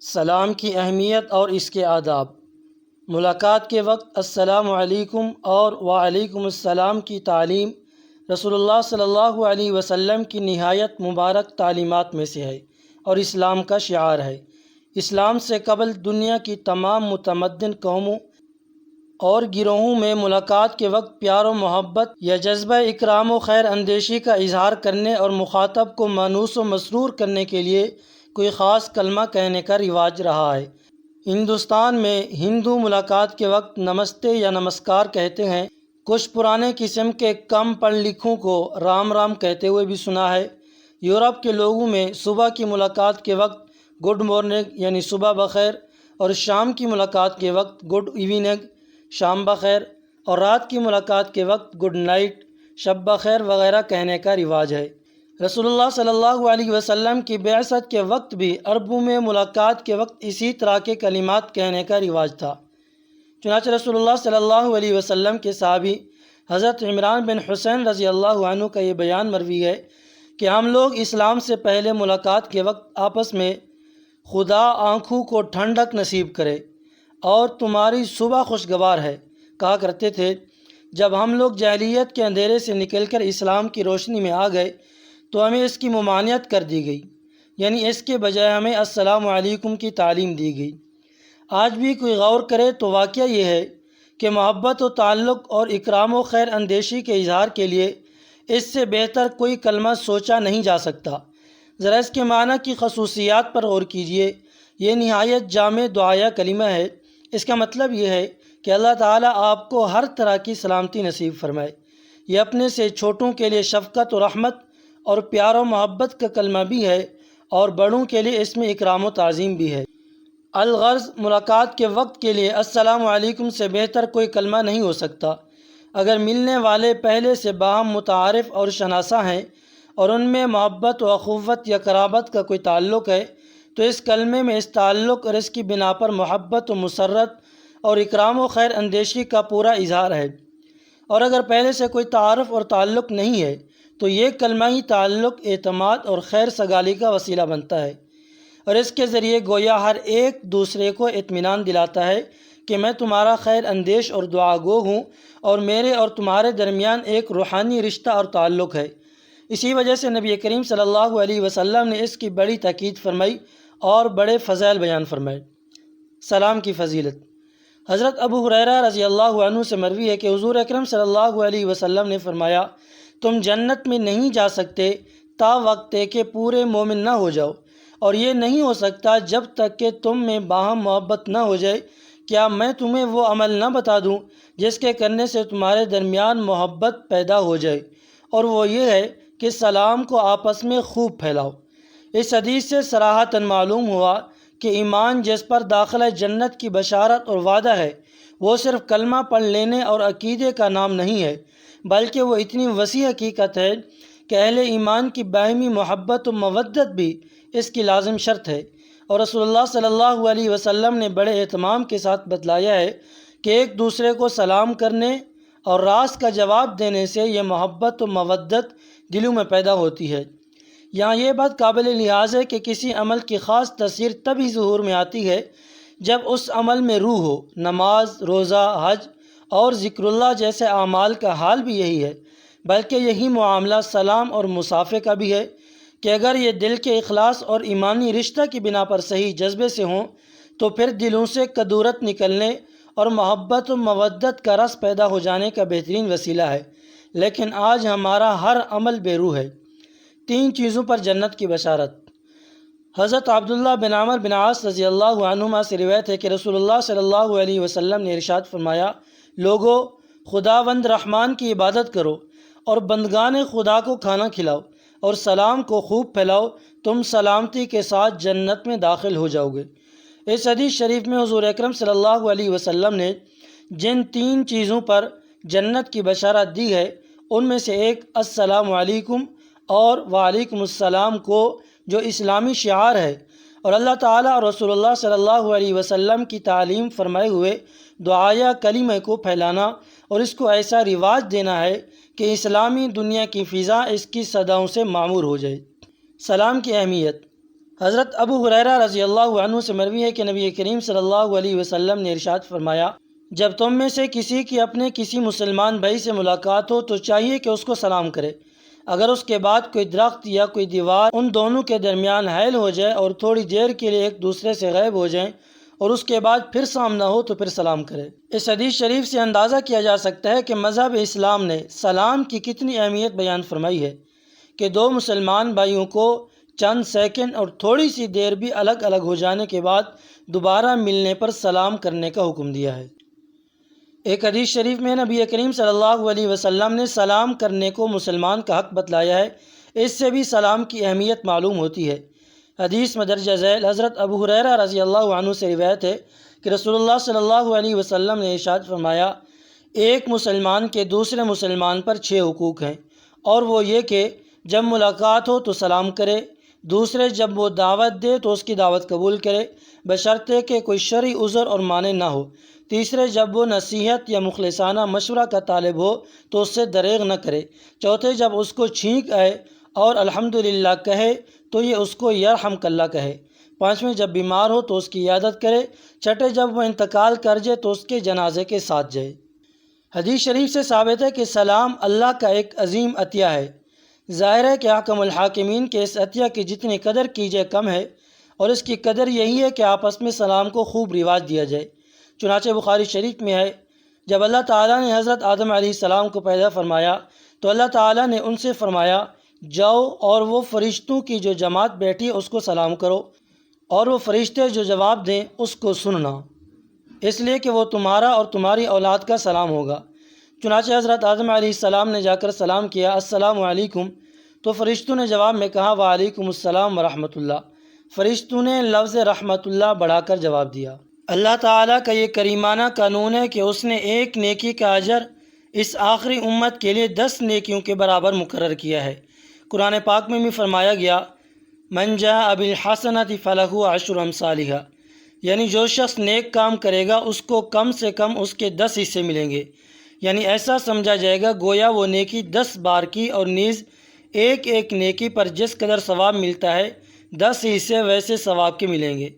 سلام کی اہمیت اور اس کے آداب۔ ملاقات کے وقت السلام علیکم اور وعلیکم السلام کی تعلیم رسول اللہ صلی اللہ علیہ وسلم کی نہایت مبارک تعلیمات میں سے ہے اور اسلام کا شعار ہے۔ اسلام سے قبل دنیا کی تمام متمدن قوموں اور گروہوں میں ملاقات کے وقت پیار و محبت یا جذبہ اکرام و خیر اندیشی کا اظہار کرنے اور مخاطب کو مانوس و مسرور کرنے کے لیے کوئی خاص کلمہ کہنے کا رواج رہا ہے۔ ہندوستان میں ہندو ملاقات کے وقت نمستے یا نمسکار کہتے ہیں۔ کچھ پرانے قسم کے کم پڑھ لکھوں کو رام رام کہتے ہوئے بھی سنا ہے۔ یورپ کے لوگوں میں صبح کی ملاقات کے وقت گڈ مارننگ یعنی صبح بخیر، اور شام کی ملاقات کے وقت گڈ ایوننگ شام بخیر، اور رات کی ملاقات کے وقت گڈ نائٹ شب بخیر وغیرہ کہنے کا رواج ہے۔ رسول اللہ صلی اللہ علیہ وسلم کی بعثت کے وقت بھی عربوں میں ملاقات کے وقت اسی طرح کے کلمات کہنے کا رواج تھا۔ چنانچہ رسول اللہ صلی اللہ علیہ وسلم کے صحابی حضرت عمران بن حسین رضی اللہ عنہ کا یہ بیان مروی ہے کہ ہم لوگ اسلام سے پہلے ملاقات کے وقت آپس میں خدا آنکھوں کو ٹھنڈک نصیب کرے اور تمہاری صبح خوشگوار ہے کہا کرتے تھے۔ جب ہم لوگ جاہلیت کے اندھیرے سے نکل کر اسلام کی روشنی میں آ گئے تو ہمیں اس کی ممانعت کر دی گئی، یعنی اس کے بجائے ہمیں السلام علیکم کی تعلیم دی گئی۔ آج بھی کوئی غور کرے تو واقعہ یہ ہے کہ محبت و تعلق اور اکرام و خیر اندیشی کے اظہار کے لیے اس سے بہتر کوئی کلمہ سوچا نہیں جا سکتا۔ ذرا اس کے معنی کی خصوصیات پر غور کیجیے۔ یہ نہایت جامع دعائیہ کلمہ ہے۔ اس کا مطلب یہ ہے کہ اللہ تعالیٰ آپ کو ہر طرح کی سلامتی نصیب فرمائے۔ یہ اپنے سے چھوٹوں کے لیے شفقت و رحمت اور پیار و محبت کا کلمہ بھی ہے، اور بڑوں کے لیے اس میں اکرام و تعظیم بھی ہے۔ الغرض ملاقات کے وقت کے لیے السلام علیکم سے بہتر کوئی کلمہ نہیں ہو سکتا۔ اگر ملنے والے پہلے سے باہم متعارف اور شناسا ہیں اور ان میں محبت و اخوت یا قرابت کا کوئی تعلق ہے تو اس کلمے میں اس تعلق اور اس کی بنا پر محبت و مسرت اور اکرام و خیر اندیشی کا پورا اظہار ہے۔ اور اگر پہلے سے کوئی تعارف اور تعلق نہیں ہے تو یہ کلمہ ہی تعلق، اعتماد اور خیر سگالی کا وسیلہ بنتا ہے، اور اس کے ذریعے گویا ہر ایک دوسرے کو اطمینان دلاتا ہے کہ میں تمہارا خیر اندیش اور دعا گو ہوں اور میرے اور تمہارے درمیان ایک روحانی رشتہ اور تعلق ہے۔ اسی وجہ سے نبی کریم صلی اللہ علیہ وسلم نے اس کی بڑی تاکید فرمائی اور بڑے فضائل بیان فرمائے۔ سلام کی فضیلت۔ حضرت ابو ہریرہ رضی اللہ عنہ سے مروی ہے کہ حضور اکرم صلی اللہ علیہ وسلم نے فرمایا، تم جنت میں نہیں جا سکتے تا وقت کہ پورے مومن نہ ہو جاؤ، اور یہ نہیں ہو سکتا جب تک کہ تم میں باہم محبت نہ ہو جائے۔ کیا میں تمہیں وہ عمل نہ بتا دوں جس کے کرنے سے تمہارے درمیان محبت پیدا ہو جائے؟ اور وہ یہ ہے کہ سلام کو آپس میں خوب پھیلاؤ۔ اس حدیث سے صراحتاً معلوم ہوا کہ ایمان جس پر داخلہ جنت کی بشارت اور وعدہ ہے وہ صرف کلمہ پڑھ لینے اور عقیدے کا نام نہیں ہے، بلکہ وہ اتنی وسیع حقیقت ہے کہ اہل ایمان کی باہمی محبت و مودت بھی اس کی لازم شرط ہے۔ اور رسول اللہ صلی اللہ علیہ وسلم نے بڑے اہتمام کے ساتھ بتلایا ہے کہ ایک دوسرے کو سلام کرنے اور راست کا جواب دینے سے یہ محبت و مودت دلوں میں پیدا ہوتی ہے۔ یہاں یہ بات قابل لحاظ ہے کہ کسی عمل کی خاص تاثیر تبھی ظہور میں آتی ہے جب اس عمل میں روح ہو۔ نماز، روزہ، حج اور ذکر اللہ جیسے اعمال کا حال بھی یہی ہے، بلکہ یہی معاملہ سلام اور مصافحے کا بھی ہے کہ اگر یہ دل کے اخلاص اور ایمانی رشتہ کی بنا پر صحیح جذبے سے ہوں تو پھر دلوں سے کدورت نکلنے اور محبت و مودت کا رس پیدا ہو جانے کا بہترین وسیلہ ہے۔ لیکن آج ہمارا ہر عمل بے روح ہے۔ 3 چیزوں پر جنت کی بشارت۔ حضرت عبداللہ بن عمر بن عاص رضی اللہ عنہما سے روایت ہے کہ رسول اللہ صلی اللہ علیہ وسلم نے ارشاد فرمایا، لوگو، خداوند رحمان کی عبادت کرو اور بندگان خدا کو کھانا کھلاؤ اور سلام کو خوب پھیلاؤ، تم سلامتی کے ساتھ جنت میں داخل ہو جاؤ گے۔ اس حدیث شریف میں حضور اکرم صلی اللہ علیہ وسلم نے جن 3 چیزوں پر جنت کی بشارت دی ہے ان میں سے ایک السلام علیکم اور وعلیکم السلام کو، جو اسلامی شعار ہے اور اللہ تعالیٰ اور رسول اللہ صلی اللہ علیہ وسلم کی تعلیم فرمائے ہوئے دعائیہ کلمہ کو پھیلانا اور اس کو ایسا رواج دینا ہے کہ اسلامی دنیا کی فضا اس کی صداؤں سے معمور ہو جائے۔ سلام کی اہمیت۔ حضرت ابو ہریرہ رضی اللہ عنہ سے مروی ہے کہ نبی کریم صلی اللہ علیہ وسلم نے ارشاد فرمایا، جب تم میں سے کسی کی اپنے کسی مسلمان بھائی سے ملاقات ہو تو چاہیے کہ اس کو سلام کرے۔ اگر اس کے بعد کوئی درخت یا کوئی دیوار ان دونوں کے درمیان حائل ہو جائے اور تھوڑی دیر کے لیے ایک دوسرے سے غائب ہو جائیں اور اس کے بعد پھر سامنا ہو تو پھر سلام کرے۔ اس حدیث شریف سے اندازہ کیا جا سکتا ہے کہ مذہب اسلام نے سلام کی کتنی اہمیت بیان فرمائی ہے کہ دو مسلمان بھائیوں کو چند سیکنڈ اور تھوڑی سی دیر بھی الگ الگ ہو جانے کے بعد دوبارہ ملنے پر سلام کرنے کا حکم دیا ہے۔ ایک حدیث شریف میں نبی کریم صلی اللہ علیہ وسلم نے سلام کرنے کو مسلمان کا حق بتلایا ہے۔ اس سے بھی سلام کی اہمیت معلوم ہوتی ہے۔ حدیث مدرجہ ذیل حضرت ابو ہریرہ رضی اللہ عنہ سے روایت ہے کہ رسول اللہ صلی اللہ علیہ وسلم نے ارشاد فرمایا، ایک مسلمان کے دوسرے مسلمان پر 6 حقوق ہیں، اور وہ یہ کہ جب ملاقات ہو تو سلام کرے، دوسرے جب وہ دعوت دے تو اس کی دعوت قبول کرے بشرطے کہ کوئی شرعی عذر اور مانع نہ ہو، تیسرے جب وہ نصیحت یا مخلصانہ مشورہ کا طالب ہو تو اس سے دریغ نہ کرے، چوتھے جب اس کو چھینک آئے اور الحمدللہ کہے تو یہ اس کو یرحمک اللہ کہے، پانچویں جب بیمار ہو تو اس کی عیادت کرے، چھٹے جب وہ انتقال کر جائے تو اس کے جنازے کے ساتھ جائے۔ حدیث شریف سے ثابت ہے کہ سلام اللہ کا ایک عظیم عطیہ ہے۔ ظاہر ہے کہ احکم الحاکمین کے اس عطیہ کی جتنی قدر کی جائے کم ہے، اور اس کی قدر یہی ہے کہ آپس میں سلام کو خوب رواج دیا جائے۔ چنانچہ بخاری شریف میں ہے، جب اللہ تعالیٰ نے حضرت آدم علیہ السلام کو پیدا فرمایا تو اللہ تعالیٰ نے ان سے فرمایا، جاؤ اور وہ فرشتوں کی جو جماعت بیٹھی ہے اس کو سلام کرو، اور وہ فرشتے جو جواب دیں اس کو سننا، اس لیے کہ وہ تمہارا اور تمہاری اولاد کا سلام ہوگا۔ چنانچہ حضرت آدم علیہ السلام نے جا کر سلام کیا، السلام علیکم، تو فرشتوں نے جواب میں کہا، وعلیکم السلام ورحمۃ اللہ۔ فرشتوں نے لفظ رحمۃ اللہ بڑھا کر جواب دیا۔ اللہ تعالیٰ کا یہ کریمانہ قانون ہے کہ اس نے ایک نیکی کا اجر اس آخری امت کے لیے 10 نیکیوں کے برابر مقرر کیا ہے۔ قرآن پاک میں بھی فرمایا گیا، من جاء بالحسنۃ فلہ عشر امثالھا، یعنی جو شخص نیک کام کرے گا اس کو کم سے کم اس کے 10 حصے ملیں گے، یعنی ایسا سمجھا جائے گا گویا وہ نیکی 10 بار کی، اور نیز ایک ایک نیکی پر جس قدر ثواب ملتا ہے 10 حصے ویسے ثواب کے ملیں گے۔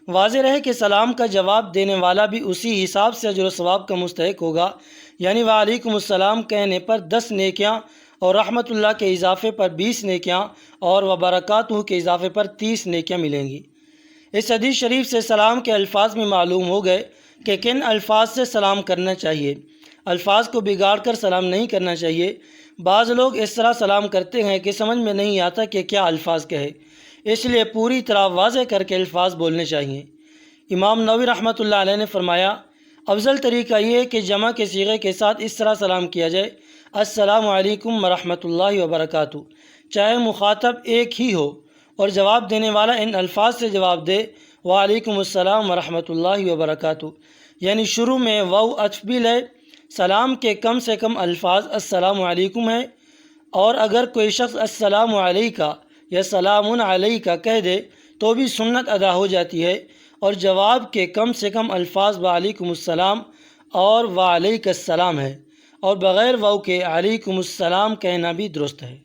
واضح رہے کہ سلام کا جواب دینے والا بھی اسی حساب سے اجر و ثواب کا مستحق ہوگا، یعنی وعلیکم السلام کہنے پر 10 نیکیاں، اور رحمت اللہ کے اضافے پر 20 نیکیاں، اور وبرکاتہ کے اضافے پر 30 نیکیاں ملیں گی۔ اس حدیث شریف سے سلام کے الفاظ میں معلوم ہو گئے کہ کن الفاظ سے سلام کرنا چاہیے۔ الفاظ کو بگاڑ کر سلام نہیں کرنا چاہیے۔ بعض لوگ اس طرح سلام کرتے ہیں کہ سمجھ میں نہیں آتا کہ کیا الفاظ کہے، اس لیے پوری طرح واضح کر کے الفاظ بولنے چاہیے۔ امام نووی رحمۃ اللہ علیہ نے فرمایا، افضل طریقہ یہ ہے کہ جمع کے صیغے کے ساتھ اس طرح سلام کیا جائے، السلام علیکم ورحمۃ اللہ وبرکاتہ، چاہے مخاطب ایک ہی ہو اور جواب دینے والا ان الفاظ سے جواب دے، وعلیکم السلام ورحمۃ اللہ وبرکاتہ، یعنی شروع میں واو عطف بھی لے۔ سلام کے کم سے کم الفاظ السلام علیکم ہیں، اور اگر کوئی شخص السلام علیکہ یا سلام علیکہ کہہ دے تو بھی سنت ادا ہو جاتی ہے، اور جواب کے کم سے کم الفاظ وعلیکم السلام اور وعلیک السلام ہے، اور بغیر واو کے علیکم السلام کہنا بھی درست ہے۔